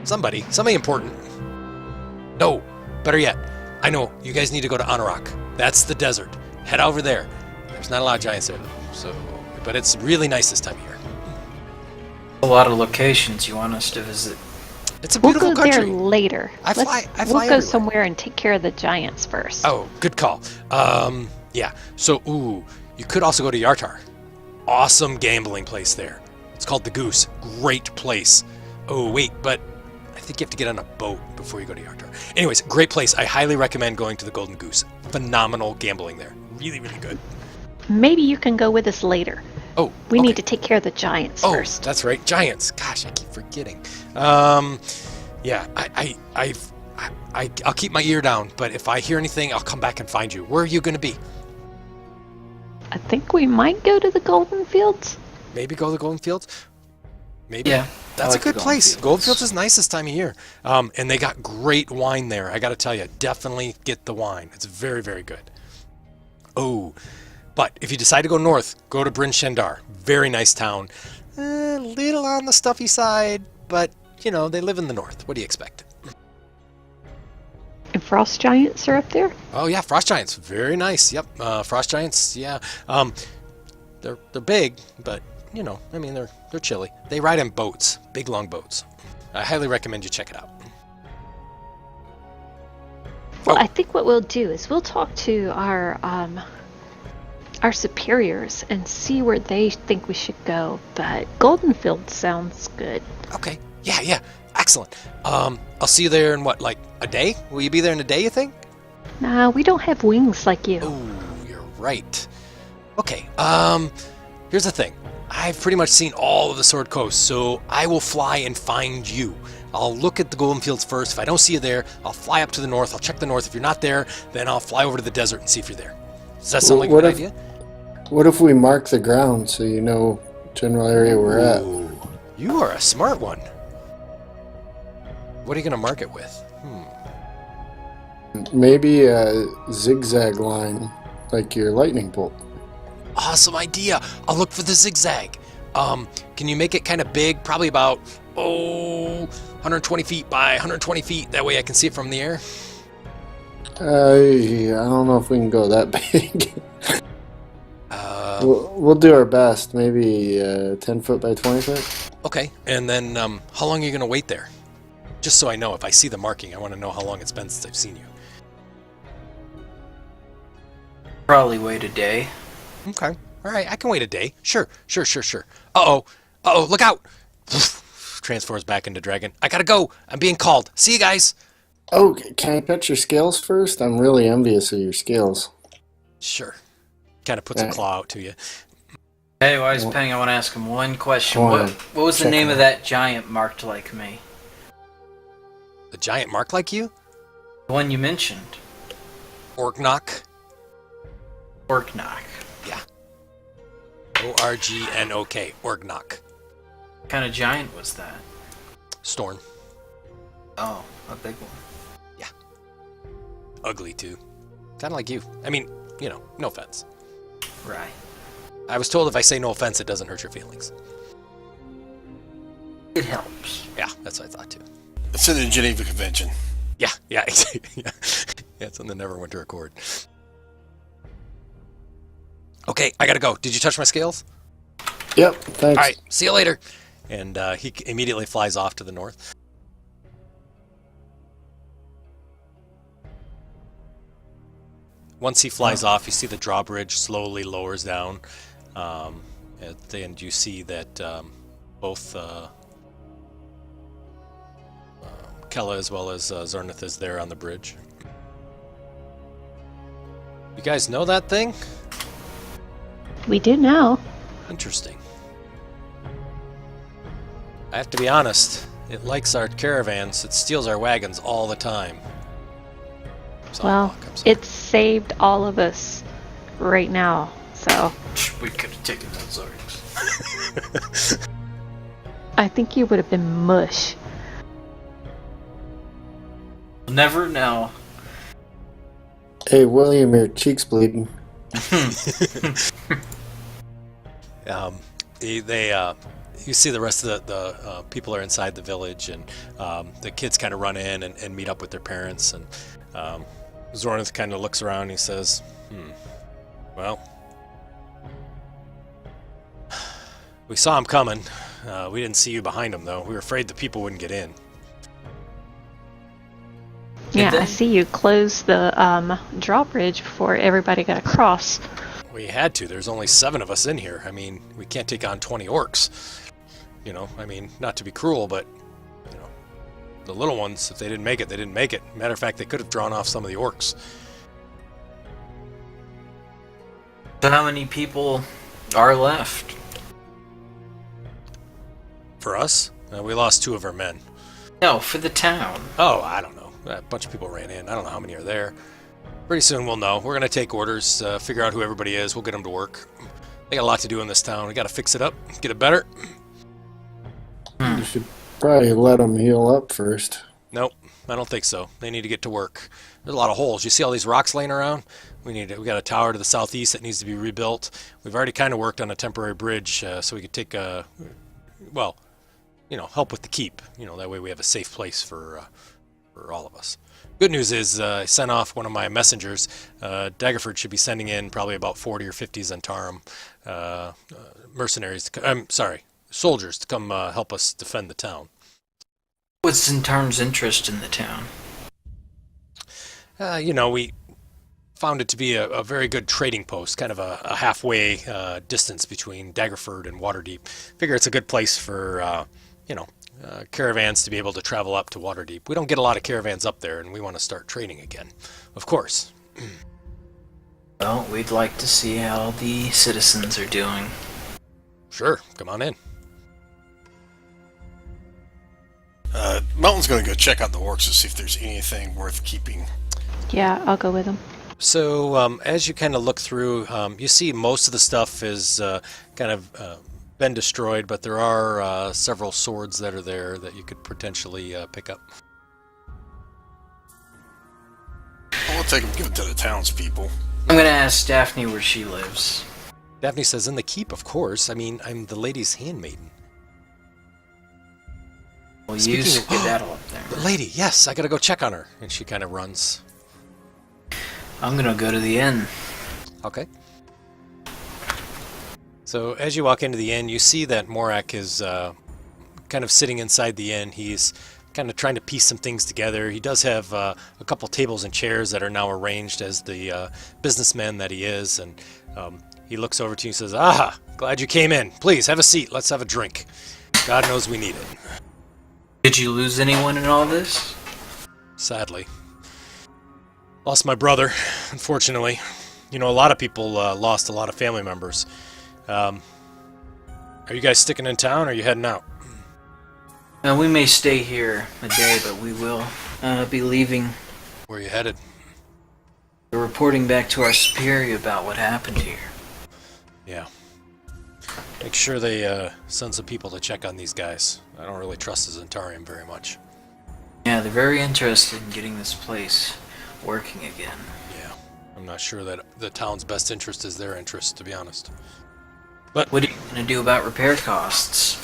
Somebody important. No, better yet, I know, you guys need to go to Anorak. That's the desert. Head over there. There's not a lot of giants there, though, but it's really nice this time of year. A lot of locations you want us to visit. It's a beautiful We'll go country. there later. I fly We'll go everywhere. somewhere and take care of the giants first. Oh, good call. Yeah. So, you could also go to Yartar. Awesome gambling place there. It's called the Goose. Great place. Oh, wait, but I think you have to get on a boat before you go to Yartar. Anyways, great place. I highly recommend going to the Golden Goose. Phenomenal gambling there. Really, really good. Maybe you can go with us later. Oh, We okay. need to take care of the giants Oh, first. that's right, giants. Gosh, I keep forgetting. Yeah, I'll keep my ear down, but if I hear anything, I'll come back and find you. Where are you going to be? I think we might go to the Golden Fields. Maybe go to the Golden Fields? Maybe. Yeah, That's I like a good the place. Goldfields. Goldfields is nice this time of year. And they got great wine there. I got to tell you, definitely get the wine. It's very, very good. Oh, but if you decide to go north, go to Bryn Shendar. Very nice town. A little on the stuffy side, but, you know, they live in the north. What do you expect? And frost giants are up there. Oh, yeah, frost giants. Very nice. Yep, frost giants, yeah. They're big, but, you know, I mean, they're chilly. They ride in boats, big, long boats. I highly recommend you check it out. Well, Oh. I think what we'll do is we'll talk to our superiors and see where they think we should go. But Golden Fields sounds good. Okay. Yeah. Excellent. I'll see you there in what, like a day? Will you be there in a day, you think? Nah, we don't have wings like you. Oh, you're right. Okay. Here's the thing. I've pretty much seen all of the Sword Coast, so I will fly and find you. I'll look at the Golden Fields first. If I don't see you there, I'll fly up to the north. I'll check the north. If you're not there, then I'll fly over to the desert and see if you're there. Does that sound like a good idea? What if we mark the ground so you know general area we're at? Ooh, you are a smart one. What are you going to mark it with? Maybe a zigzag line, like your lightning bolt. Awesome idea. I'll look for the zigzag. Can you make it kind of big? Probably about, 120 feet by 120 feet. That way I can see it from the air. I don't know if we can go that big. We'll do our best. Maybe 10 foot by 20 foot. Okay. And then how long are you going to wait there? Just so I know. If I see the marking, I want to know how long it's been since I've seen you. Probably wait a day. Okay. All right. I can wait a day. Sure. Uh-oh. Look out. Transforms back into dragon. I gotta go. I'm being called. See you guys. Oh, can I pet your scales first? I'm really envious of your scales. Sure. Kind of puts a claw out to you. Hey, Wise Penny, I want to ask him one question. Go on. What was the Check name it of that giant marked like me? The giant mark like you? The one you mentioned. Orgnok. Orknock. Yeah. Orgnok. Orgnok. What kind of giant was that? Storm. Oh, a big one. Ugly too. Kind of like you. I mean, you know, no offense. Right. I was told if I say no offense, it doesn't hurt your feelings. It helps. Yeah, that's what I thought too. It's in the Geneva Convention. Yeah. Yeah, it's in the Neverwinter Accord. Okay, I gotta go. Did you touch my scales? Yep, thanks. All right, see you later. And he immediately flies off to the north. Once he flies off, you see the drawbridge slowly lowers down. And you see that both Kella as well as Zornith is there on the bridge. You guys know that thing? We do now. Interesting. I have to be honest, it likes our caravans, it steals our wagons all the time. Well, Zalbok, I'm sorry. it's saved all of us right now, so We could have taken those Zorgs. I think you would have been mush. Never know. Hey, William, your cheeks bleeding. you see the rest of the people are inside the village, and the kids kind of run in and meet up with their parents. And Zornith kind of looks around and he says, well, we saw him coming. We didn't see you behind him, though. We were afraid the people wouldn't get in. Yeah, they? I see you close the drawbridge before everybody got across. We had to. There's only 7 of us in here. I mean, we can't take on 20 orcs. You know, I mean, not to be cruel, but, you know, the little ones, if they didn't make it, they didn't make it. Matter of fact, they could have drawn off some of the orcs. So how many people are left? For us, we lost 2 of our men. No, for the town. Oh, I don't know. A bunch of people ran in. I don't know how many are there. Pretty soon we'll know. We're going to take orders, figure out who everybody is. We'll get them to work. They got a lot to do in this town. We got to fix it up, get it better. You should probably let them heal up first. Nope, I don't think so. They need to get to work. There's a lot of holes. You see all these rocks laying around? We got a tower to the southeast that needs to be rebuilt. We've already kind of worked on a temporary bridge so we could take well, you know, help with the keep. You know, that way we have a safe place for all of us. Good news is I sent off one of my messengers. Daggerford should be sending in probably about 40 or 50 Zentarum mercenaries. Soldiers to come help us defend the town. What's Zentarm's interest in the town? You know, we found it to be a very good trading post, kind of a halfway distance between Daggerford and Waterdeep. Figure it's a good place for, caravans to be able to travel up to Waterdeep. We don't get a lot of caravans up there, and we want to start trading again. Of course. Well, we'd like to see how the citizens are doing. Sure, come on in. Melton's going to go check out the orcs to see if there's anything worth keeping. Yeah, I'll go with him. So as you kind of look through, you see most of the stuff is kind of been destroyed, but there are several swords that are there that you could potentially pick up. We'll take them, give it to the townspeople. I'm gonna ask Daphne where she lives. Daphne says, in the keep, of course. I mean, I'm the lady's handmaiden. Well, Speaking you of- skedaddle up there. The lady, yes, I gotta go check on her. And she kind of runs. I'm gonna go to the inn. Okay. So as you walk into the inn, you see that Morak is kind of sitting inside the inn. He's kind of trying to piece some things together. He does have a couple tables and chairs that are now arranged as the businessman that he is. And he looks over to you and says, "Ah, glad you came in. Please, have a seat. Let's have a drink. God knows we need it." Did you lose anyone in all this? Sadly. Lost my brother, unfortunately. You know, a lot of people lost a lot of family members. Are you guys sticking in town, or are you heading out? We may stay here a day, but we will be leaving. Where are you headed? We're reporting back to our superior about what happened here. Yeah. Make sure they send some people to check on these guys. I don't really trust the Zentarium very much. Yeah, they're very interested in getting this place working again. Yeah. I'm not sure that the town's best interest is their interest, to be honest. What are you gonna do about repair costs?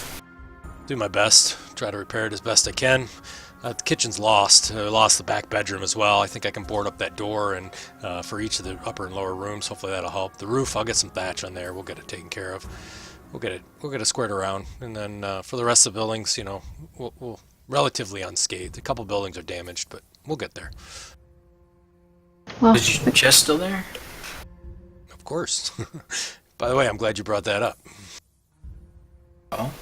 Do my best. Try to repair it as best I can. The kitchen's lost. I lost the back bedroom as well. I think I can board up that door and for each of the upper and lower rooms. Hopefully that'll help. The roof, I'll get some thatch on there. We'll get it taken care of. We'll get it squared around. And then for the rest of the buildings, you know, we'll relatively unscathed. A couple buildings are damaged, but we'll get there. Well, Is your chest still there? Of course. By the way, I'm glad you brought that up. Oh?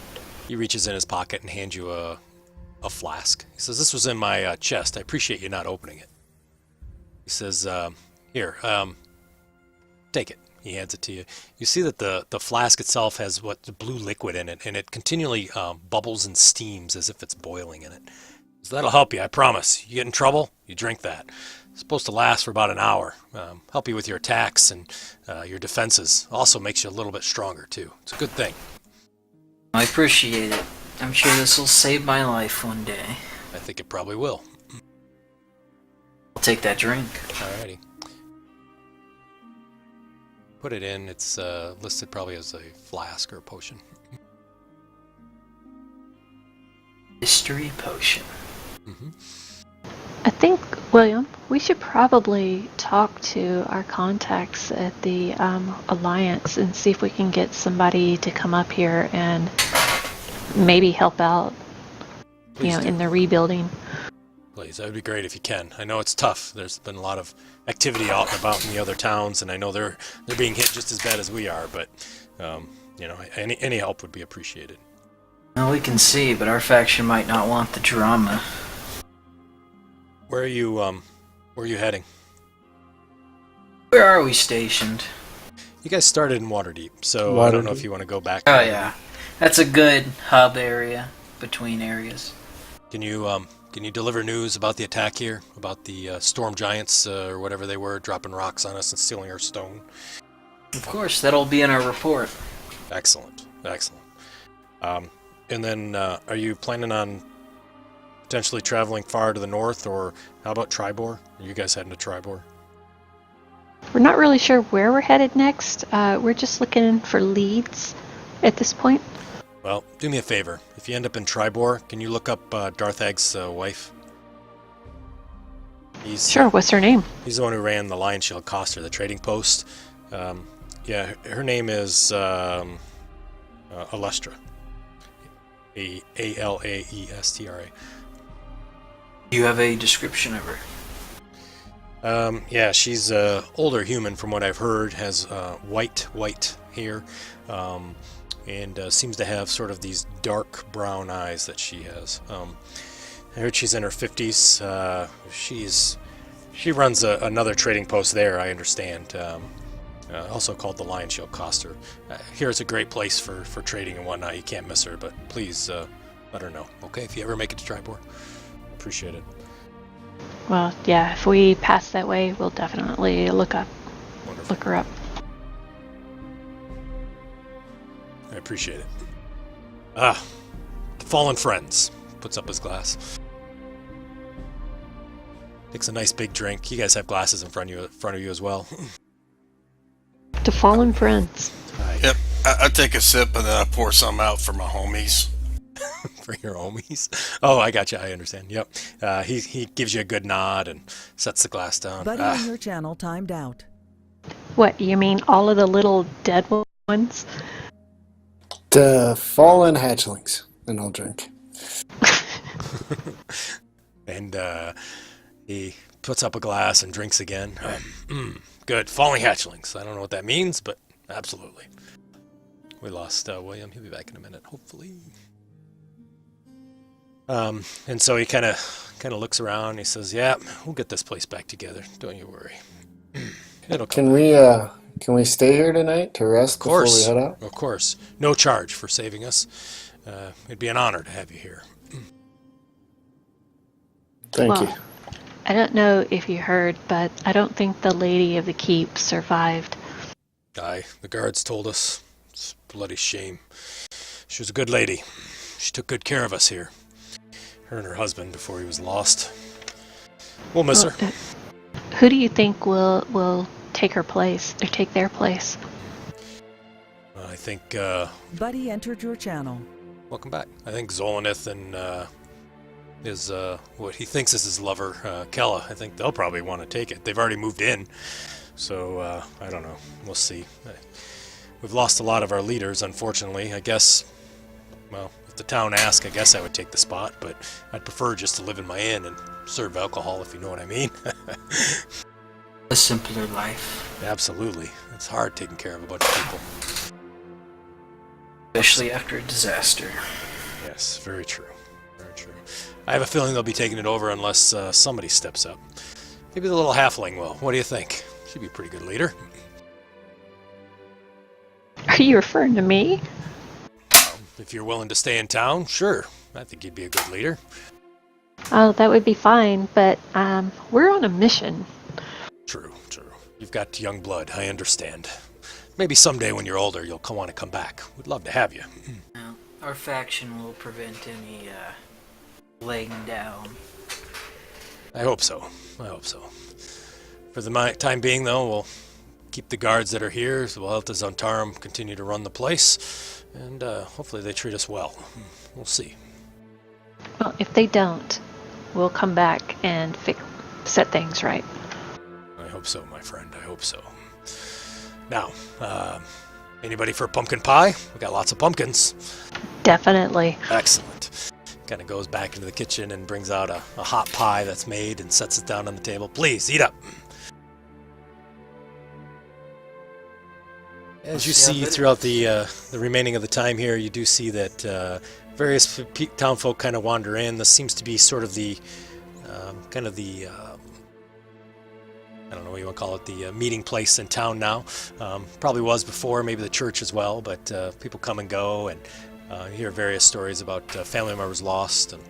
He reaches in his pocket and hands you a flask. He says, "This was in my chest. I appreciate you not opening it." He says, "Here, take it." He hands it to you. You see that the flask itself has the blue liquid in it, and it continually bubbles and steams as if it's boiling in it. So that'll help you, I promise. You get in trouble, you drink that. It's supposed to last for about an hour. Help you with your attacks and your defenses. Also makes you a little bit stronger, too. It's a good thing. I appreciate it. I'm sure this will save my life one day. I think it probably will. I'll take that drink. Alrighty. Put it in. It's listed probably as a flask or a potion. Mystery potion. I think, William, we should probably talk to our contacts at the Alliance and see if we can get somebody to come up here and maybe help out, Please do. in the rebuilding. Please, that would be great if you can. I know it's tough. There's been a lot of activity out and about in the other towns, and I know they're being hit just as bad as we are. But any help would be appreciated. Well, we can see, but our faction might not want the drama. Where are you heading? Where are we stationed? You guys started in Waterdeep, so I don't know if Waterdeep. you want to go back. Oh yeah, that's a good hub area between areas. Can you deliver news about the attack here? About the storm giants or whatever they were, dropping rocks on us and stealing our stone? Of course, that'll be in our report. Excellent. And then, are you planning on potentially traveling far to the north, or how about Tribor? Are you guys heading to Tribor? We're not really sure where we're headed next. We're just looking for leads at this point. Well, do me a favor. If you end up in Tribor, can you look up Darthag's wife? Sure, what's her name? He's the one who ran the Lion Shield Coster, the trading post. Yeah, her name is Alestra. Alaestra. Do you have a description of her? Yeah, she's a older human from what I've heard, has white hair, and seems to have sort of these dark brown eyes that she has. I heard she's in her 50s. She runs another trading post there, I understand, also called the Lion Shield Coster. Here it's a great place for trading and whatnot. You can't miss her, but please let her know, okay, if you ever make it to Tribor. Appreciate it. Well, yeah, if we pass that way, we'll definitely look Wonderful. her up. I appreciate it. The Fallen Friends puts up his glass. Takes a nice big drink. You guys have glasses in front of you as well. To Fallen Friends. Hi. Yep. I take a sip and then I pour some out for my homies. For your homies. Oh, I got you. I understand. Yep. He gives you a good nod and sets the glass down. Buddy on your channel timed out. What, you mean all of the little dead ones? The fallen hatchlings, and I'll drink. And he puts up a glass and drinks again. Good. Falling hatchlings. I don't know what that means, but absolutely. We lost William. He'll be back in a minute, hopefully. And so he kind of looks around. And he says, "Yeah, we'll get this place back together. Don't you worry. It'll come." Can we stay here tonight to rest before we head out? Of course. No charge for saving us. It'd be an honor to have you here. Thank you. I don't know if you heard, but I don't think the Lady of the Keep survived. Aye, the guards told us. It's a bloody shame. She was a good lady. She took good care of us here. Her and her husband before he was lost. We'll miss her. Who do you think will take her place, or take their place? I think, Buddy entered your channel. welcome back. I think Zolanith and his, what he thinks is his lover, Kella, I think they'll probably want to take it. They've already moved in, so I don't know. We'll see. We've lost a lot of our leaders, unfortunately. I guess, well, if the town asks, I guess I would take the spot, but I'd prefer just to live in my inn and serve alcohol, if you know what I mean. A simpler life. Absolutely. It's hard taking care of a bunch of people. Especially after a disaster. Yes, very true. Very true. I have a feeling they'll be taking it over unless somebody steps up. Maybe the little halfling will. What do you think? She'd be a pretty good leader. Are you referring to me? If you're willing to stay in town, sure. I think you'd be a good leader. Oh, that would be fine, but we're on a mission. True, true. You've got young blood, I understand. Maybe someday when you're older, you'll want to come back. We'd love to have you. Now, our faction will prevent any laying down. I hope so. I hope so. For the time being, though, we'll keep the guards that are here. So we'll let the Zontarum continue to run the place. And hopefully they treat us well. We'll see. Well, if they don't, we'll come back and set things right. I hope so, my friend. I hope so. Now, anybody for pumpkin pie? We got lots of pumpkins. Definitely. Excellent. Kind of goes back into the kitchen and brings out a hot pie that's made and sets it down on the table. Please, eat up. As you see throughout the remaining of the time here, you do see that various town folk kind of wander in. This seems to be sort of the I don't know what you want to call it, the meeting place in town now. Probably was before, maybe the church as well, but people come and go, and you hear various stories about family members lost. And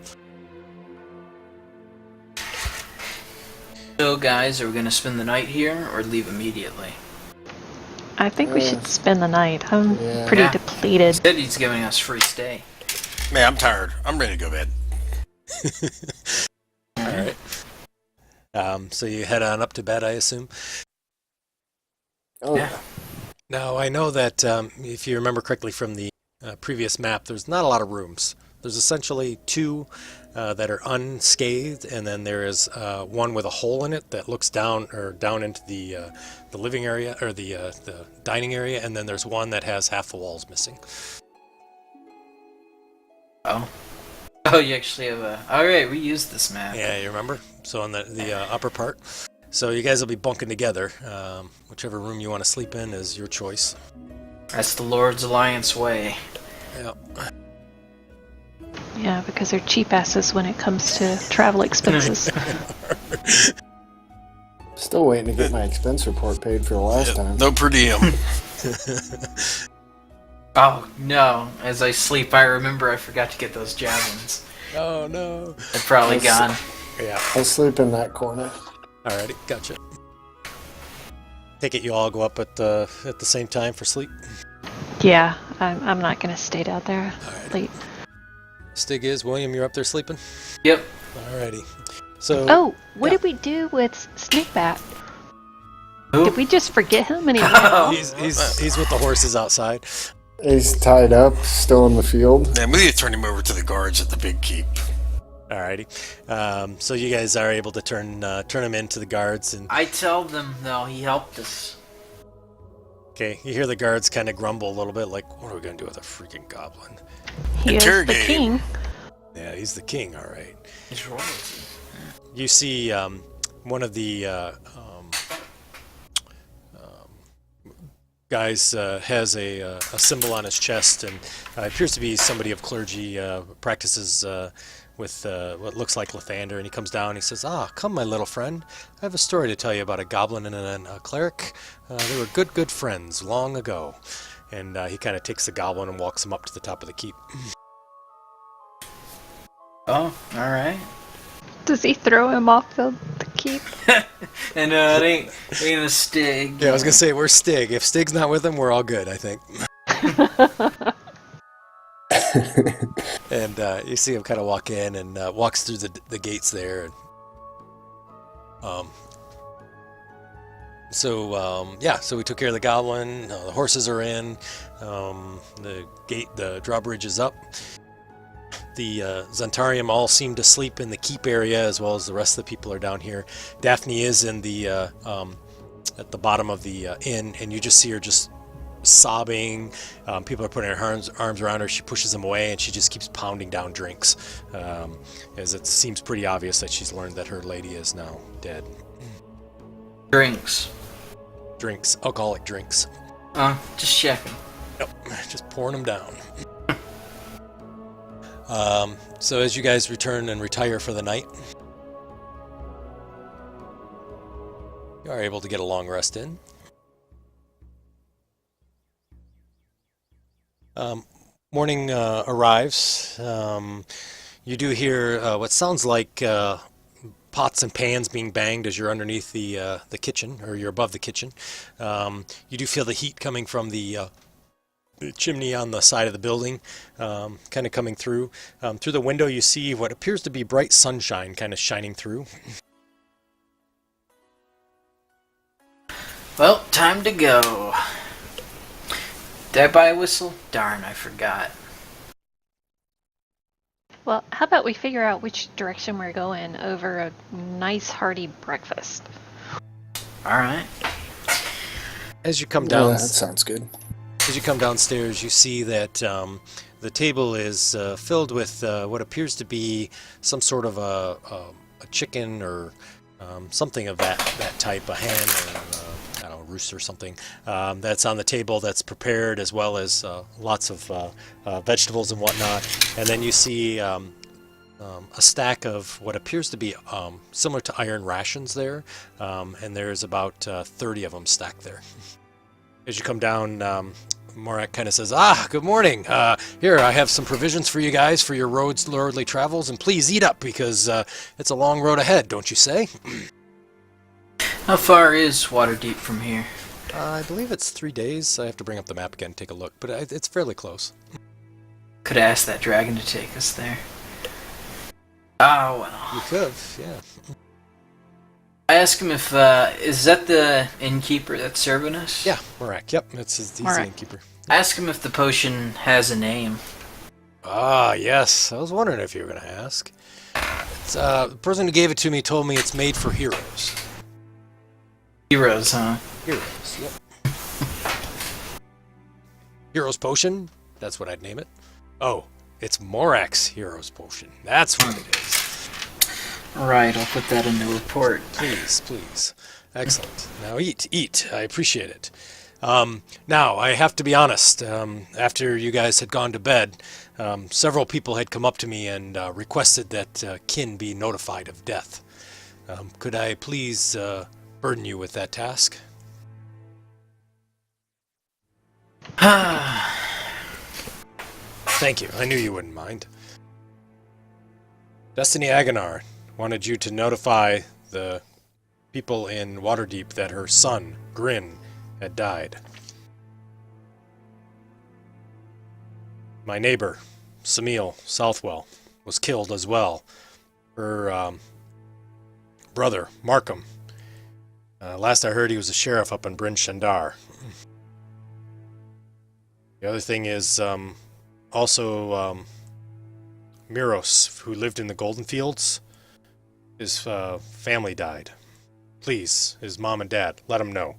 So, guys, are we going to spend the night here or leave immediately? I think we should spend the night. I'm Yeah. pretty Yeah. depleted. Said he's giving us free stay. Man, I'm tired. I'm ready to go to bed. All right. So you head on up to bed, I assume. Oh, Yeah. Now, I know that if you remember correctly from the previous map, there's not a lot of rooms. There's essentially two that are unscathed, and then there is one with a hole in it that looks down into the living area or the dining area, and then there's one that has half the walls missing. Oh. Oh, you actually have a... Alright, we used this map. Yeah, you remember? So on the upper part. So you guys will be bunking together. Whichever room you want to sleep in is your choice. That's the Lord's Alliance way. Yep. Yeah, because they're cheap asses when it comes to travel expenses. still waiting to get my expense report paid for the last time. No per diem. Oh, no. As I sleep, I remember I forgot to get those javelins. Oh no. They're probably gone. Yeah. I'll sleep in that corner. Alrighty, gotcha. Take it you all go up at the same time for sleep. Yeah, I'm not gonna stay down there Alright. late. Stig is William. You're up there sleeping. Yep. Alrighty. So. Oh, what yeah. did we do with Snakebat? Who? Did we just forget him and he ran off? He's with the horses outside. He's tied up, still in the field. Man, we need to turn him over to the guards at the big keep. Alrighty. So you guys are able to turn him into the guards, and I tell them, no, he helped us. okay, you hear the guards kind of grumble a little bit, like, "What are we gonna do with a freaking goblin?" He is the Interrogate him. king. Yeah, he's the king. All right. He's royalty. You see one of the guys has a symbol on his chest, and appears to be somebody of clergy, practices with what looks like Lathander, and he comes down and he says, "Ah, come, my little friend. I have a story to tell you about a goblin and a cleric. They were good friends long ago." And he kind of takes the goblin and walks him up to the top of the keep. Oh, alright. Does he throw him off the keep? And it ain't a Stig. Yeah, I was gonna say, where's Stig? If Stig's not with him, we're all good, I think. And you see him kind of walk in and walks through the gates there. And, so we took care of the goblin. The horses are in. The drawbridge is up. The Zentarium all seem to sleep in the keep area, as well as the rest of the people are down here. Daphne is in the at the bottom of the inn, and you just see her just sobbing. People are putting their arms around her. She pushes them away, and she just keeps pounding down drinks, as it seems pretty obvious that she's learned that her lady is now dead. Drinks. Drinks, alcoholic drinks. Just checking. Yep, just pouring them down. So as you guys return and retire for the night, you are able to get a long rest in. Morning arrives. You do hear what sounds like pots and pans being banged as you're underneath the kitchen, or you're above the kitchen. You do feel the heat coming from the chimney on the side of the building, kind of coming through. Through the window you see what appears to be bright sunshine kind of shining through. Well, time to go. Did I buy a whistle? Darn, I forgot. Well, how about we figure out which direction we're going over a nice hearty breakfast? All right. As you come Yeah, down, that sounds good. as you come downstairs, you see that the table is filled with what appears to be some sort of a chicken or something of that type, a hen or I don't know, a rooster or something. That's on the table. That's prepared, as well as lots of vegetables and whatnot. And then you see a stack of what appears to be similar to iron rations there, and there's about 30 of them stacked there. As you come down, Morak kind of says, good morning. Here, I have some provisions for you guys for your lordly travels, and please eat up, because it's a long road ahead, don't you say? How far is Waterdeep from here? I believe it's 3 days. I have to bring up the map again and take a look, but it's fairly close. Could ask that dragon to take us there. Oh, well. You could, yeah. I ask him if, is that the innkeeper that's serving us? Yeah, Morak, yep, he's the Morak. innkeeper. I ask him if the potion has a name. Yes. I was wondering if you were going to ask. It's, the person who gave it to me told me it's made for heroes. Heroes, huh? Heroes, yep. Heroes Potion? That's what I'd name it. Oh, it's Morak's Heroes Potion. That's what it is. Right, I'll put that in the report. Please, please. Excellent. Now eat. I appreciate it. Now, I have to be honest. After you guys had gone to bed, several people had come up to me and requested that kin be notified of death. Could I please burden you with that task? Thank you. I knew you wouldn't mind. Destiny Agonar wanted you to notify the people in Waterdeep that her son, Grin, had died. My neighbor, Samil Southwell, was killed as well. Her brother, Markham. Last I heard, he was a sheriff up in Bryn Shandar. The other thing is also Miros, who lived in the Golden Fields. His family died. Please, his mom and dad, let him know.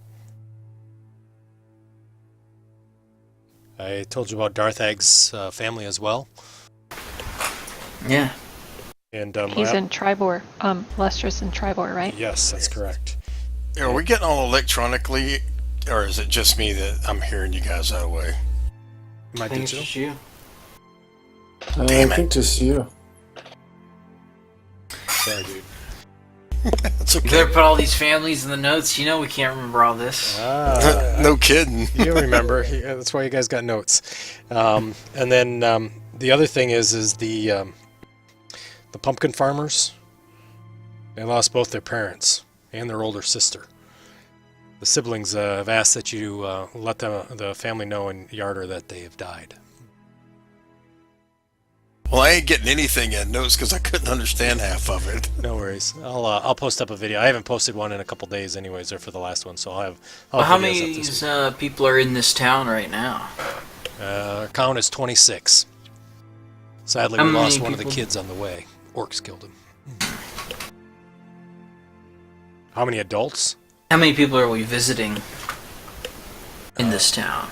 I told you about Darthag's family as well. Yeah. And He's in Tribor. Lustrous in Tribor, right? Yes, that's correct. Are we getting all electronically, or is it just me that I'm hearing you guys that way? Am I I think it's digital? just you. Damn I it. think just you. Sorry, dude. That's You okay. better put all these families in the notes. You know we can't remember all this. No kidding. You remember. Yeah, that's why you guys got notes. And then the other thing is the pumpkin farmers. They lost both their parents and their older sister. The siblings have asked that you let the family know in Yarder that they have died. Well, I ain't getting anything in notes because I couldn't understand half of it. No worries. I'll post up a video. I haven't posted one in a couple days, anyways, or for the last one, so I'll have Well, how videos many up this week. people are in this town right now? Our count is 26. Sadly, How we many lost one of the people? kids on the way. Orcs killed him. How many adults? How many people are we visiting in this town?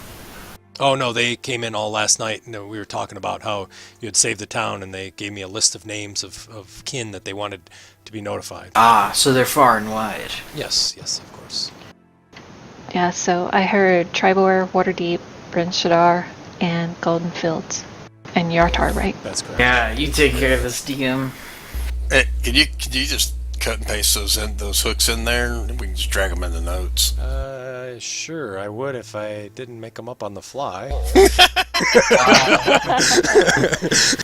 Oh, no, they came in all last night. And we were talking about how you had saved the town, and they gave me a list of names of kin that they wanted to be notified. Ah, so they're far and wide. Yes, of course. Yeah, so I heard Tribor, Waterdeep, Bryn Shaddar, and Golden Fields. And Yartar, right? That's correct. Yeah, you take care of this, DM. Hey, could you just cut and paste those hooks in there, and we can just drag them in the notes? Sure, I would if I didn't make them up on the fly.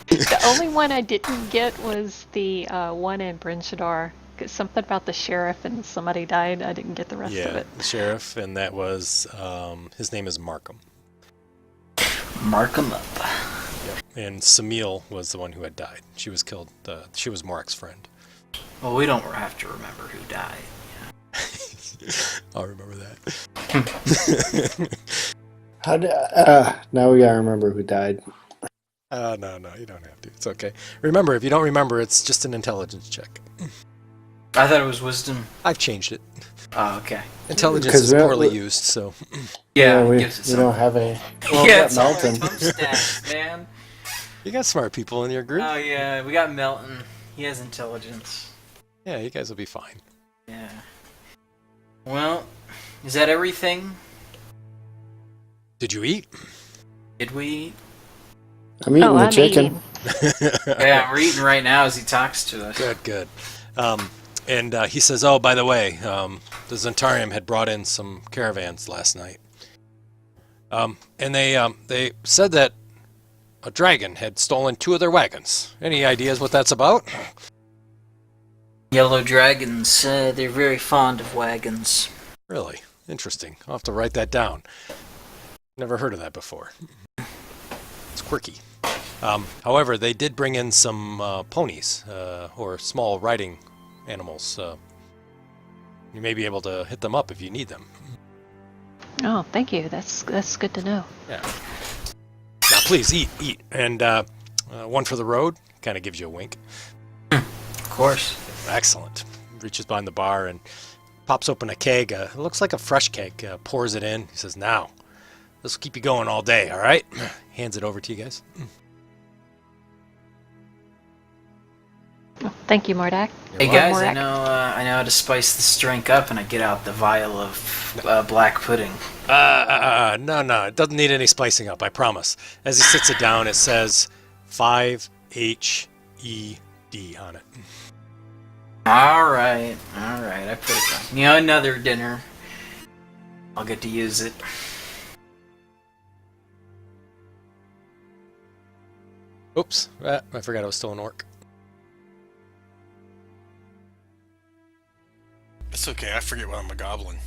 The only one I didn't get was the one in Bryn Shaddar. 'Cause something about the sheriff and somebody died. I didn't get the rest of Yeah, it. the sheriff, and that was, his name is Markham. Mark 'em up. And Samil was the one who had died. She was killed. She was Morak's friend. Well, we don't have to remember who died. I'll remember that. Now we gotta remember who died. No, you don't have to. It's okay. Remember, if you don't remember, it's just an intelligence check. I thought it was wisdom. I've changed it. Oh, okay. Intelligence 'Cause is we- poorly we- used, so Yeah, we gives it don't something. have any. Well, Yeah, we it's got all Melton. Tom stats, man. you got smart people in your group. Oh yeah, we got Melton. He has intelligence. Yeah, you guys will be fine. Yeah. Well, is that everything? Did you eat? Did we eat? I'm eating the I'm chicken. eating. Yeah, we're eating right now as he talks to us. Good. And he says, "Oh, by the way, the Zentarium had brought in some caravans last night, and they said that a dragon had stolen 2 of their wagons. Any ideas what that's about?" Yellow dragons, they're very fond of wagons. Really interesting. I'll have to write that down. Never heard of that before. It's quirky. However, they did bring in some ponies or small riding animals. You may be able to hit them up if you need them. Oh, thank you. That's good to know. Yeah. Now, please eat. And one for the road. Kind of gives you a wink. Of course. Excellent. Reaches behind the bar and pops open a keg. It looks like a fresh keg. Pours it in. He says, "Now, this will keep you going all day, all right?" Hands it over to you guys. Oh, thank you, Mordak. Hey Or guys, I Morak. know how to spice this drink up, and I get out the vial of black pudding. No. It doesn't need any spicing up, I promise. As he sits it down, it says 5HED on it. All right. I put it down. Another dinner. I'll get to use it. Oops, I forgot I was still an orc. It's okay. I forget when I'm a goblin.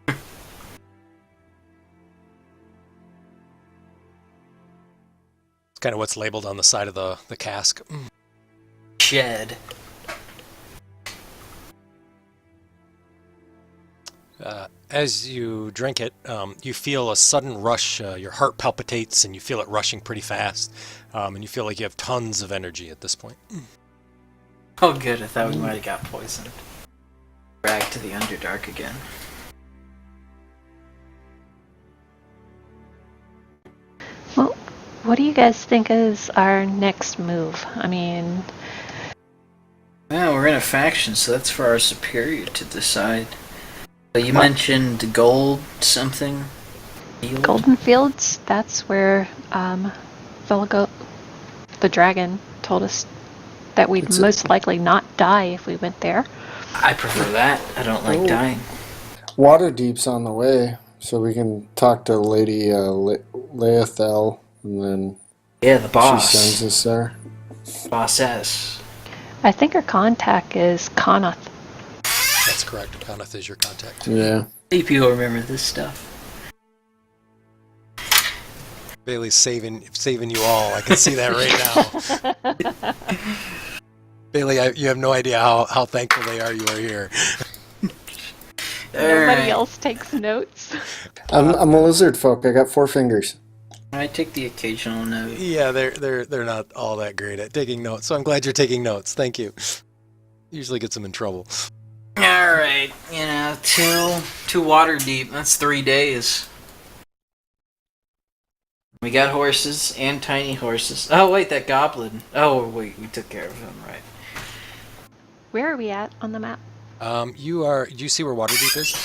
It's kind of what's labeled on the side of the cask. Shed. As you drink it, you feel a sudden rush. Your heart palpitates, and you feel it rushing pretty fast. And you feel like you have tons of energy at this point. Oh, good. I thought we might have got poisoned. Back to the Underdark again. Well, what do you guys think is our next move? I mean, Well, we're in a faction, so that's for our superior to decide. But you mentioned gold something? Field? Golden Fields, that's where Velgo, the dragon, told us that we'd It's most likely not die if we went there. I prefer that. I don't like Oh. dying. Waterdeep's on the way, so we can talk to Lady Laethel, and then Yeah, the boss. she sends us there. Bossess. I think our contact is Konoth. That's correct. Coneth is your contact. Yeah. See people remember this stuff. Bailey's saving you all. I can see that right now. Bailey, you have no idea how thankful they are you are here. Nobody Alright. else takes notes. I'm a lizard folk. I got 4 fingers. I take the occasional note. Yeah, they're not all that great at taking notes, so I'm glad you're taking notes. Thank you. Usually gets them in trouble. Alright, two water deep. That's 3 days. We got horses and tiny horses. Oh wait, that goblin. Oh wait, we took care of him, right? Where are we at on the map? Do you see where Waterdeep is?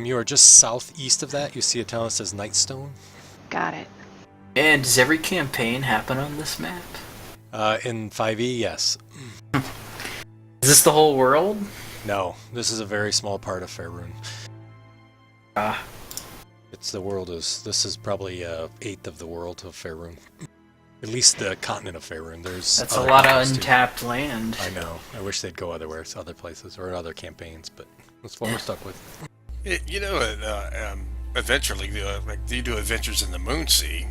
You are just southeast of that. You see a town that says Nightstone. Got it. And does every campaign happen on this map? In 5e, yes. Is this the whole world? No, this is a very small part of Faerun. Ah, This is probably 1/8 of the world of Faerun. At least the continent of Faerun. There's that's a other lot of continents, too. untapped land. I know. I wish they'd go other places, or in other campaigns, but that's what we're stuck with. Eventually, you do adventures in the Moonsea.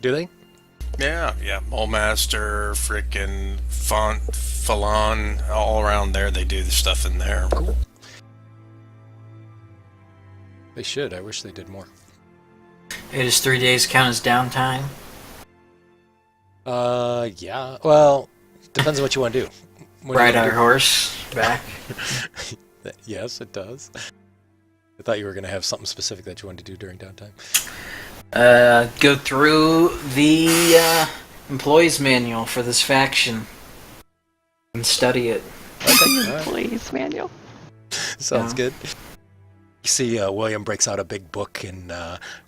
Do they? Yeah. Mulmaster, frickin' Falon, all around there. They do the stuff in there. Cool. They should. I wish they did more. Hey, does 3 days count as downtime? Yeah. Well, depends on what you want to do. What do you Ride wanna our do? horse back. Yes, it does. I thought you were going to have something specific that you wanted to do during downtime. Go through the employees manual for this faction and study it. Okay. All right. Please, Manuel. Sounds Yeah. good. You see William breaks out a big book, and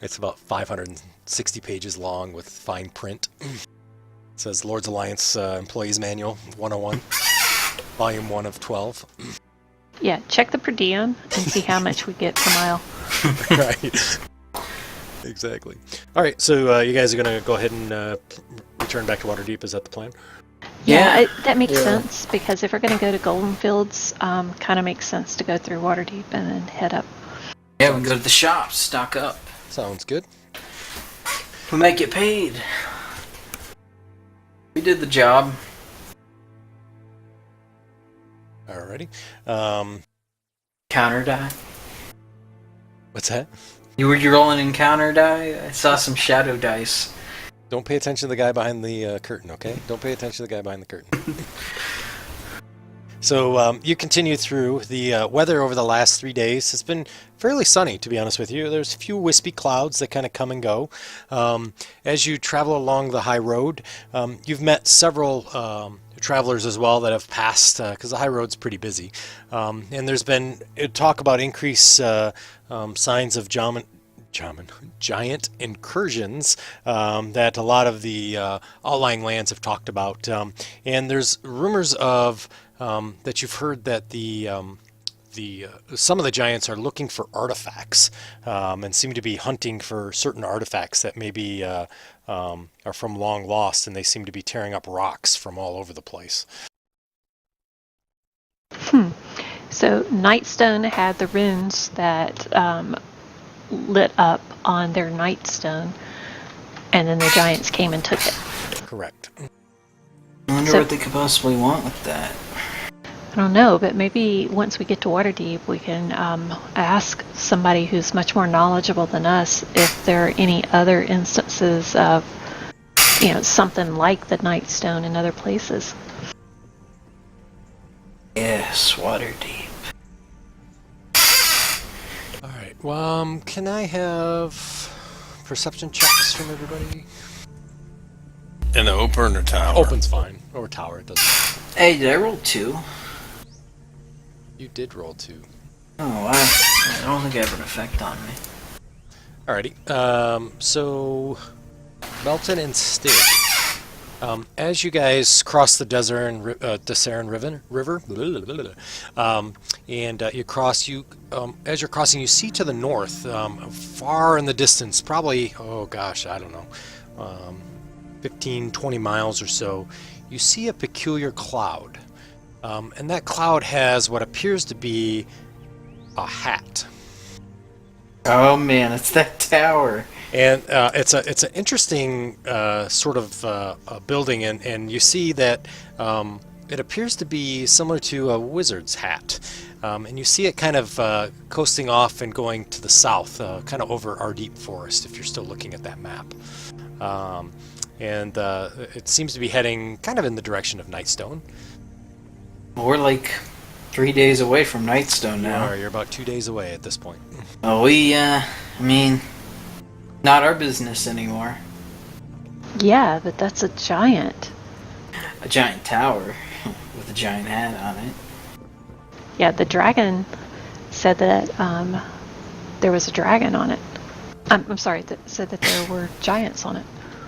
it's about 560 pages long with fine print. It says Lord's Alliance Employees Manual 101, Volume 1 of 12. Yeah, check the per diem and see how much we get per mile. Right. Exactly. All right, so you guys are going to go ahead and return back to Waterdeep. Is that the plan? Yeah. That makes Yeah. sense because if we're going to go to Golden Fields, kind of makes sense to go through Waterdeep and then head up. Yeah, we can go to the shops, stock up. Sounds good. We might get paid. We did the job. Alrighty. Counter die. What's that? You were rolling in counter die? I saw some shadow dice. Don't pay attention to the guy behind the curtain, okay? Don't pay attention to the guy behind the curtain. So you continue through. The weather over the last 3 days has been fairly sunny, to be honest with you. There's a few wispy clouds that kind of come and go. As you travel along the high road, you've met several travelers as well that have passed, because the high road's pretty busy. And there's been talk about increased signs of giant incursions that a lot of the outlying lands have talked about. And there's rumors of that you've heard that the some of the giants are looking for artifacts and seem to be hunting for certain artifacts that maybe are from long lost, and they seem to be tearing up rocks from all over the place. So Nightstone had the runes that lit up on their Nightstone, and then the giants came and took it. Correct. I wonder So- what they could possibly want with that. I don't know, but maybe once we get to Waterdeep, we can ask somebody who's much more knowledgeable than us if there are any other instances of, something like the Nightstone in other places. Yes, Waterdeep. All right. Well, can I have perception checks from everybody? In the open or tower? Open's fine, or tower. It doesn't. Hey, did I roll 2? You did roll 2. Oh, I don't think I have an effect on me. Alrighty. So Melton and Stig, as you guys cross the Desarin River, and you cross, as you're crossing, you see to the north, far in the distance, probably, oh gosh, I don't know, 15, 20 miles or so, you see a peculiar cloud. And that cloud has what appears to be a hat. Oh man, it's that tower. And it's an interesting sort of a building, and you see that it appears to be similar to a wizard's hat. And you see it kind of coasting off and going to the south, kind of over Ardeep Forest, if you're still looking at that map. And it seems to be heading kind of in the direction of Nightstone. We're like 3 days away from Nightstone now. You're about 2 days away at this point. Oh, not our business anymore. Yeah, but that's a giant. A giant tower with a giant hat on it. Yeah, the dragon said that there was a dragon on it. I'm sorry, that said that there were giants on it.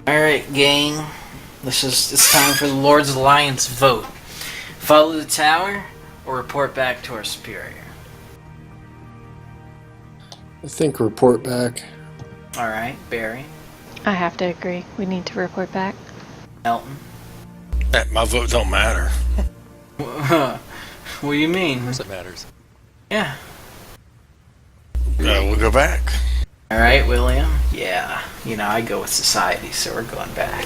Alright, gang. It's time for the Lord's Alliance vote. Follow the tower or report back to our superior. I think report back. Alright, Barry. I have to agree. We need to report back. Elton. My vote don't matter. What do you mean? Of course it matters. Yeah. We'll go back. Alright, William. Yeah. I go with society, so we're going back.